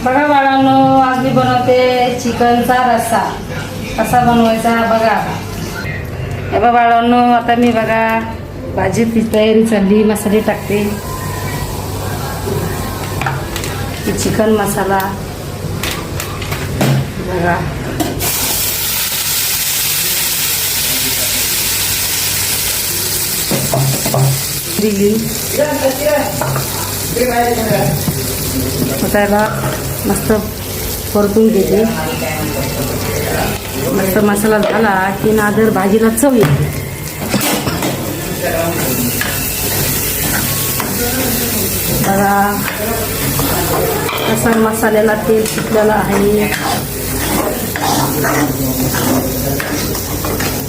बघा बाळांनो, आज मी बनवते चिकनचा रस्सा. कसा बनवायचा बघा. हे बघा बाळांनो, आता मी बघा भाजीची तयारी चालली. मसाले टाकते. चिकन मसाला बघा, दिली त्याला मस्त परतून घेते. मस्त मसाला झाला की नादर भाजीला चव येते. बघा कसा मसाल्याला तेल सुटलेलं आहे.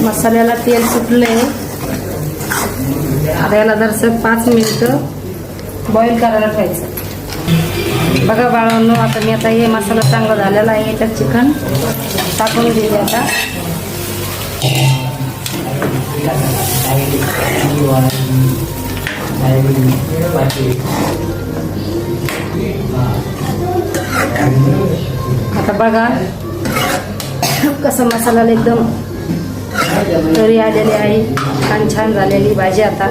मसाल्याला तेल सुटले. आता याला जरासं 5 मिनिटं बॉईल करायला ठेवायचं. बघा बाळांनो, आता मी हे मसाला चांगला झालेला आहे. याच्यात चिकन टाकून देते. आता बघा कसं मसाल्याला एकदम तरी आलेली आहे. छान झालेली भाजी. आता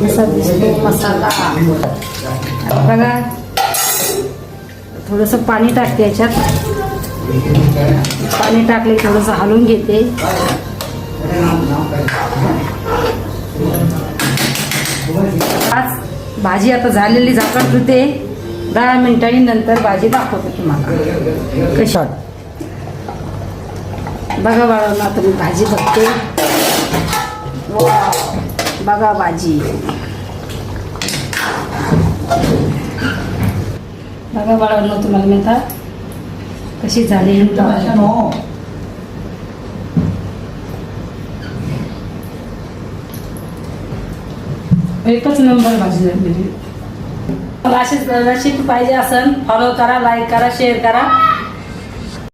कसा दिसतो मसाला बघा. थोडंसं पाणी टाकते याच्यात. पाणी टाकले थोडंसं हलवून घेते. आज भाजी आता झालेली झाकण ठेवते. 10 मिनिटांनी नंतर भाजी दाखवते तुम्हाला कशी. बघा बाळांनो, आता मी भाजी बघते. बघा भाजी. बघा बाळांनो, तुम्हाला मी आता कशी झाली. एकच नंबर भाजी झाली. मला अशीच रेसिपी पाहिजे असेल फॉलो करा, लाईक करा, शेअर करा.